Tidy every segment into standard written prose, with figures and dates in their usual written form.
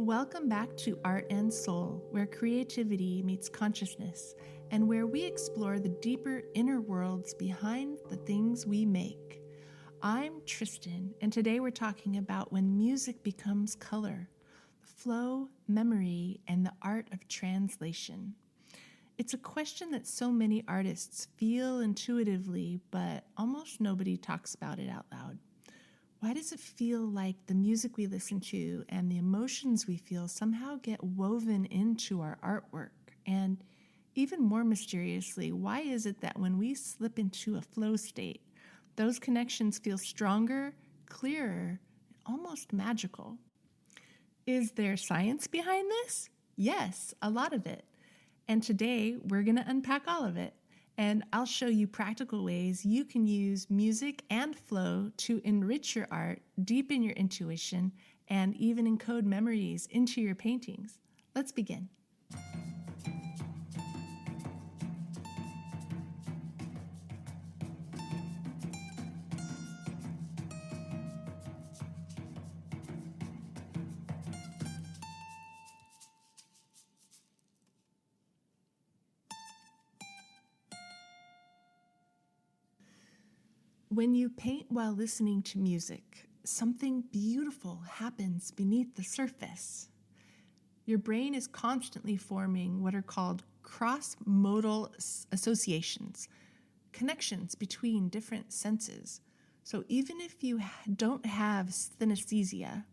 Welcome back to Art and Soul, where creativity meets consciousness and where we explore the deeper inner worlds behind the things we make. I'm Tristan, and today we're talking about when music becomes color, flow, memory, and the art of translation. It's a question that so many artists feel intuitively, but almost nobody talks about it out loud. Why does it feel like the music we listen to and the emotions we feel somehow get woven into our artwork? And even more mysteriously, why is it that when we slip into a flow state, those connections feel stronger, clearer, almost magical? Is there science behind this? Yes, a lot of it. And today we're going to unpack all of it. And I'll show you practical ways you can use music and flow to enrich your art, deepen your intuition, and even encode memories into your paintings. Let's begin. When you paint while listening to music, something beautiful happens beneath the surface. Your brain is constantly forming what are called cross-modal associations, connections between different senses. So even if you don't have synesthesia,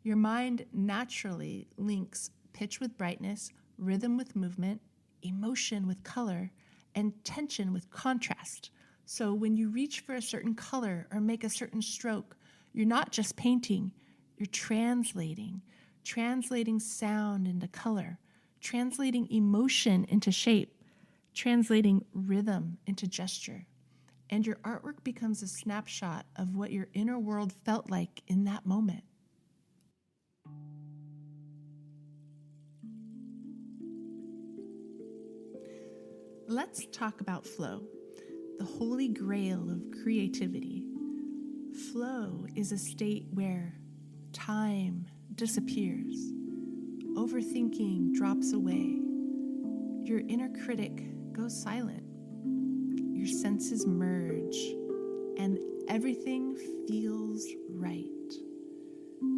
your mind naturally links pitch with brightness, rhythm with movement, emotion with color, and tension with contrast. So when you reach for a certain color or make a certain stroke, you're not just painting, you're translating sound into color, translating emotion into shape, translating rhythm into gesture. And your artwork becomes a snapshot of what your inner world felt like in that moment. Let's talk about flow, the holy grail of creativity. Flow is a state where time disappears, overthinking drops away, your inner critic goes silent, your senses merge, and everything feels right.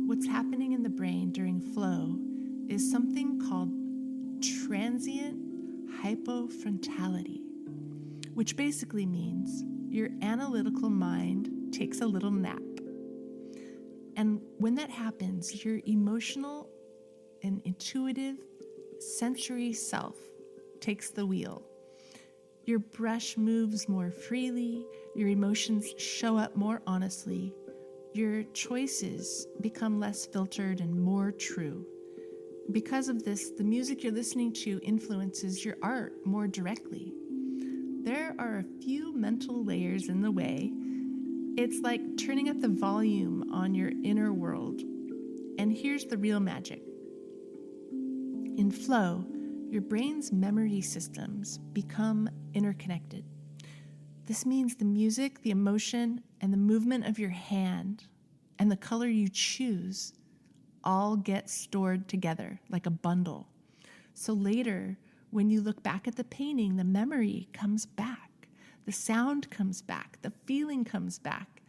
What's happening in the brain during flow is something called transient hypofrontality, which basically means your analytical mind takes a little nap. And when that happens, your emotional and intuitive sensory self takes the wheel. Your brush moves more freely, your emotions show up more honestly, your choices become less filtered and more true. Because of this, the music you're listening to influences your art more directly. There are a few mental layers in the way. It's like turning up the volume on your inner world. And here's the real magic. In flow, your brain's memory systems become interconnected. This means the music, the emotion, and the movement of your hand and the color you choose all get stored together like a bundle. So later, when you look back at the painting, the memory comes back, the sound comes back, the feeling comes back,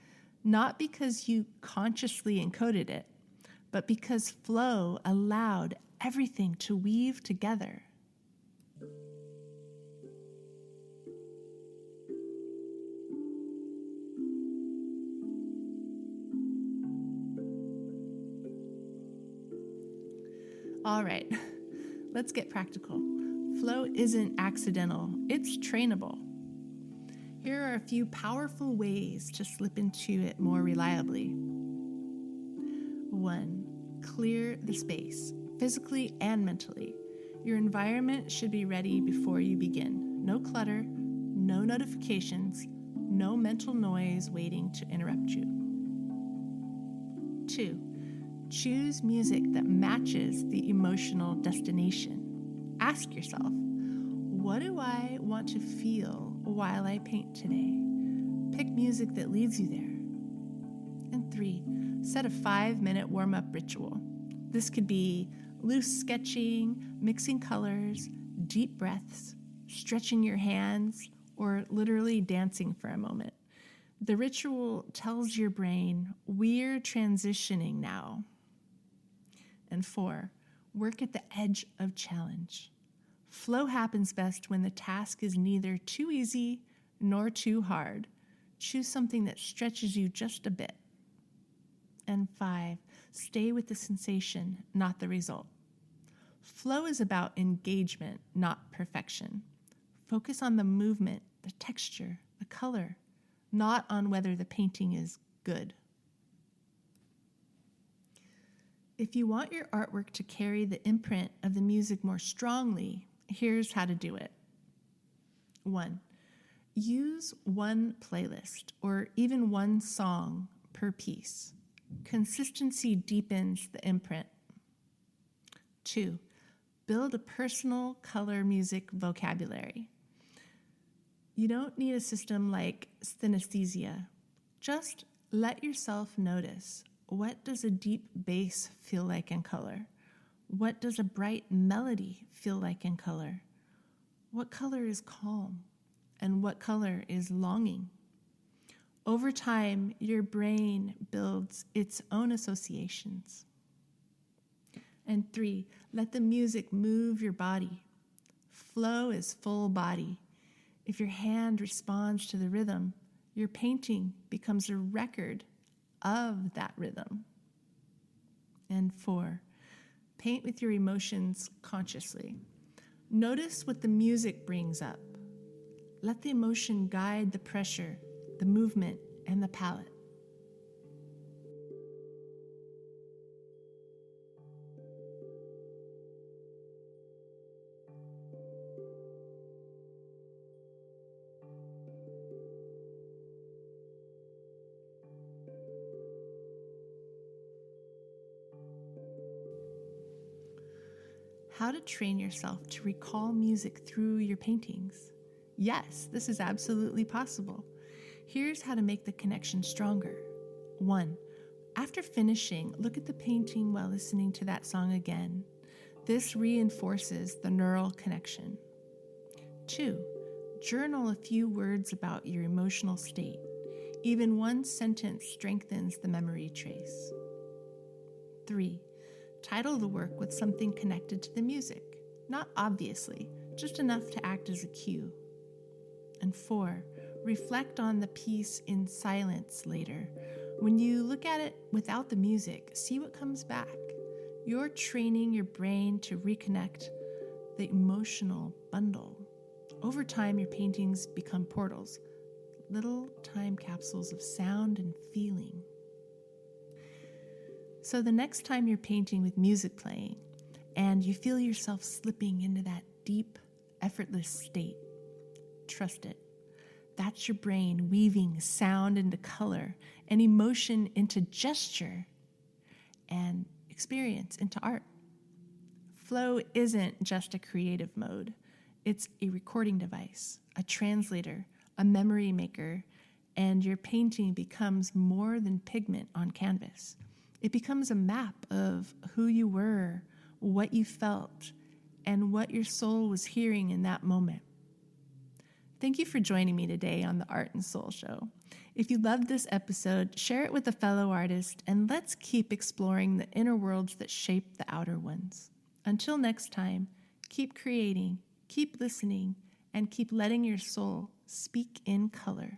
not because you consciously encoded it, but because flow allowed everything to weave together. All right, let's get practical. Flow isn't accidental, it's trainable. Here are a few powerful ways to slip into it more reliably. 1. Clear the space, physically and mentally. Your environment should be ready before you begin. No clutter, no notifications, no mental noise waiting to interrupt you. 2. Choose music that matches the emotional destination. Ask yourself, what do I want to feel while I paint today? Pick music that leads you there. And 3, set a 5-minute warm-up ritual. This could be loose sketching, mixing colors, deep breaths, stretching your hands, or literally dancing for a moment. The ritual tells your brain, we're transitioning now. And 4, work at the edge of challenge. Flow happens best when the task is neither too easy nor too hard. Choose something that stretches you just a bit. And 5, stay with the sensation, not the result. Flow is about engagement, not perfection. Focus on the movement, the texture, the color, not on whether the painting is good. If you want your artwork to carry the imprint of the music more strongly, here's how to do it. 1, use one playlist or even one song per piece. Consistency deepens the imprint. 2, build a personal color music vocabulary. You don't need a system like synesthesia. Just let yourself notice. What does a deep bass feel like in color? What does a bright melody feel like in color? What color is calm? And what color is longing? Over time, your brain builds its own associations. And 3, let the music move your body. Flow is full body. If your hand responds to the rhythm, your painting becomes a record of that rhythm. And 4, paint with your emotions consciously. Notice what the music brings up. Let the emotion guide the pressure, the movement, and the palette. How to train yourself to recall music through your paintings. Yes, this is absolutely possible. Here's how to make the connection stronger. 1, after finishing, look at the painting while listening to that song again. This reinforces the neural connection. 2, journal a few words about your emotional state. Even one sentence strengthens the memory trace. 3, title the work with something connected to the music, not obviously, just enough to act as a cue. And 4, reflect on the piece in silence later. When you look at it without the music, see what comes back. You're training your brain to reconnect the emotional bundle. Over time, your paintings become portals, little time capsules of sound and feeling. So the next time you're painting with music playing and you feel yourself slipping into that deep, effortless state, trust it. That's your brain weaving sound into color and emotion into gesture and experience into art. Flow isn't just a creative mode. It's a recording device, a translator, a memory maker, and your painting becomes more than pigment on canvas. It becomes a map of who you were, what you felt, and what your soul was hearing in that moment. Thank you for joining me today on the Art and Soul Show. If you loved this episode, share it with a fellow artist, and let's keep exploring the inner worlds that shape the outer ones. Until next time, keep creating, keep listening, and keep letting your soul speak in color.